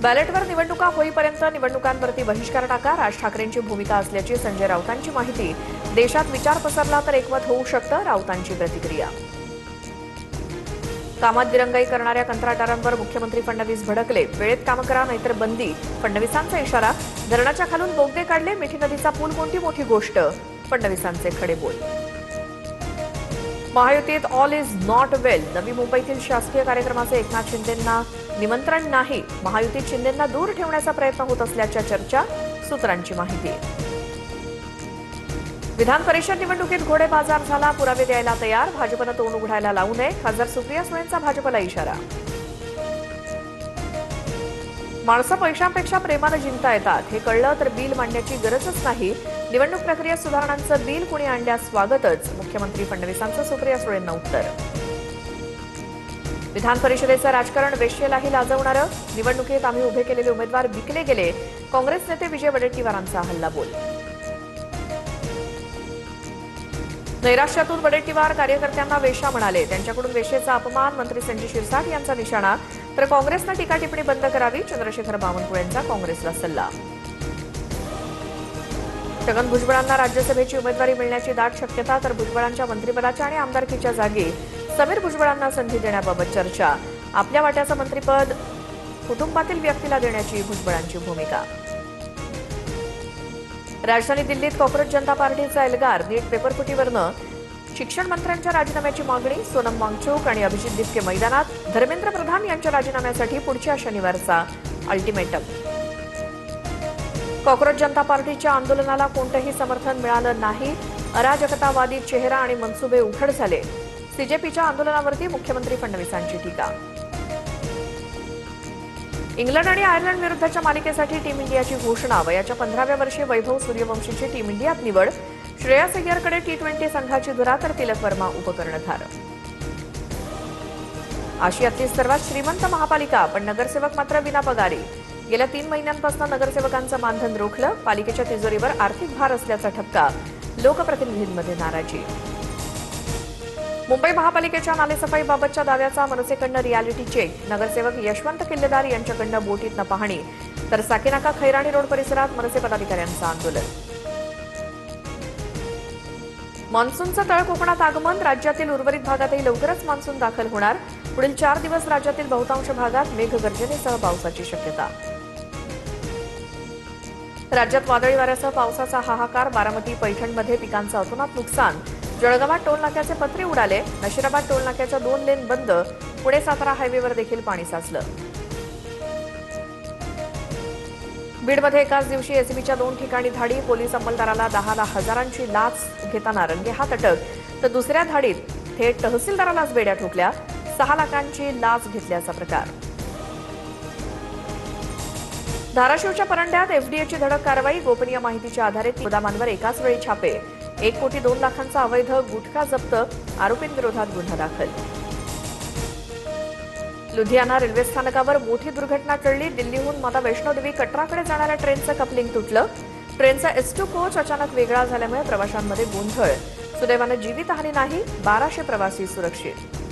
बॅलेटवर निवडणुका होईपर्यंत निवडणुकांवरती बहिष्कार टाका, राज ठाकरेंची भूमिका असल्याची संजय राऊतांची माहिती. देशात विचार पसरला तर एकमत होऊ शकतं, राऊतांची प्रतिक्रिया. कामात दिरंगाई करणाऱ्या कंत्राटदारांवर मुख्यमंत्री फडणवीस भडकले. वेळेत काम करा नाहीतर बंदी, फडणवीसांचा इशारा. धरणाच्या खालून बोगदे काढले, मिठी नदीचा पूल कोणती मोठी गोष्ट, फडणवीसांचे खडे बोल. महायुतीत ऑल इज नॉट वेल. नवी मुंबईतील शासकीय कार्यक्रमाचे एकनाथ शिंदेंना निमंत्रण नाही. महायुतीत शिंदेंना दूर ठेवण्याचा प्रयत्न होत असल्याच्या चर्चा, सूत्रांची माहिती. विधान परिषद निवडणुकीत घोडे बाजार झाला, पुरावे द्यायला तयार. भाजपनं तोंड उघडायला लावू नये, खासदार सुप्रिया सुळेंचा भाजपला इशारा. माणसं पैशांपेक्षा प्रेमानं जिंकता येतात, हे कळलं तर बिल मांडण्याची गरजच नाही. निवडणूक प्रक्रियेत सुधारणांचं बिल कुणी आणल्यास स्वागतच, मुख्यमंत्री फडणवीसांचं सुप्रिया सुळेंना उत्तर. विधान परिषदेचं राजकारण वेश्येलाही लाजवणारं. निवडणुकीत आम्ही उभे केलेले उमेदवार विकले गेले, काँग्रेस नेते विजय वडेट्टीवारांचा हल्लाबोल. नैराश्यातून वडेट्टीवार कार्यकर्त्यांना वेश्या म्हणाले. त्यांच्याकडून वेश्येचा अपमान, मंत्री संजय शिरसाट यांचा निशाणा. तर काँग्रेसनं टीका टिप्पणी बंद करावी, चंद्रशेखर बावनकुळेंचा काँग्रेसला सल्ला. छगन भुजबळांना राज्यसभेची उमेदवारी मिळण्याची दाट शक्यता, तर भुजबळांच्या मंत्रिपदाच्या आणि आमदारकीच्या जागी समीर भुजबळांना संधी देण्याबाबत चर्चा. आपल्या वाट्याचं मंत्रिपद कुटुंबातील व्यक्तीला देण्याची भुजबळांची भूमिका. राजधानी दिल्लीत कॉक्रोच जनता पार्टीचा एल्गार. नीट पेपरफुटीवरनं शिक्षण मंत्र्यांच्या राजीनाम्याची मागणी. सोनम वांगचूक आणि अभिजित दिपके मैदानात. धर्मेंद्र प्रधान यांच्या राजीनाम्यासाठी पुढच्या शनिवारचा अल्टिमेटम. कॉक्रोच जनता पार्टीच्या आंदोलनाला कोणतंही समर्थन मिळालं नाही. अराजकतावादी चेहरा आणि मनसुबे उघड झाले. सीजेपीच्या आंदोलनावरती मुख्यमंत्री फडणवीसांची टीका. इंग्लंड आणि आयर्लंड विरुद्धच्या मालिकेसाठी टीम इंडियाची घोषणा. वयाच्या 15व्या वर्षी वैभव सूर्यवंशीची टीम इंडियात निवड. श्रेयस अय्यरकडे टी20 संघाची धुरा, तर तिलक वर्मा उपकर्णधार. आशियातली सर्वात श्रीमंत महापालिका, पण नगरसेवक मात्र विना पगारी. गेल्या 3 महिन्यांपासून नगरसेवकांचं मानधन रोखलं. पालिकेच्या तिजोरीवर आर्थिक भार असल्याचा ठपका. लोकप्रतिनिधींमध्ये नाराजी. मुंबई महापालिकेच्या नालेसफाईबाबतच्या दाव्याचा मनसेकडनं रियालिटी चेक. नगरसेवक यशवंत किल्लेदार यांच्याकडनं बोटीतनं पाहणी. तर साकीनाका खैराणी रोड परिसरात मनसे पदाधिकाऱ्यांचं आंदोलन. मान्सूनचं तळ कोकणात आगमन. राज्यातील उर्वरित भागातही लवकरच मान्सून दाखल होणार. पुढील 4 दिवस राज्यातील बहुतांश भागात मेघगर्जनेसह पावसाची शक्यता. राज्यात वादळी वाऱ्यासह पावसाचा हाहाकार. बारामती पैठणमध्ये पिकांचं अतोनात नुकसान. जळगावात टोलनाक्याचे पत्रे उडाले. नशिराबाद टोलनाक्याच्या 2 लेन बंद. पुणे सातारा हायवेवर देखील पाणी साचलं. बीडमध्ये एकाच दिवशी एसीबीच्या 2 ठिकाणी धाडी. पोलीस अंमलदाराला 10 हजारांची लाच घेताना रंगेहात अटक. तर दुसऱ्या धाडीत थेट तहसीलदारालाच बेड्या ठोकल्या. 6 लाखांची लाच घेतल्याचा प्रकार. धाराशिवच्या परंड्यात एफडीएची धडक कारवाई. गोपनीय माहितीच्या आधारे 3 गोदामांवर एकाच वेळी छापे. 1 कोटी 2 लाखांचा अवैध गुटखा जप्त. आरोपींविरोधात गुन्हा दाखल. लुधियाना रेल्वे स्थानकावर मोठी दुर्घटना टळली. दिल्लीहून माता वैष्णोदेवी कटराकडे जाणाऱ्या ट्रेनचं कपलिंग तुटलं. ट्रेनचा S2 कोच अचानक वेगळा झाल्यामुळे प्रवाशांमध्ये गोंधळ. सुदैवानं जीवितहानी नाही. 1200 प्रवासी सुरक्षित.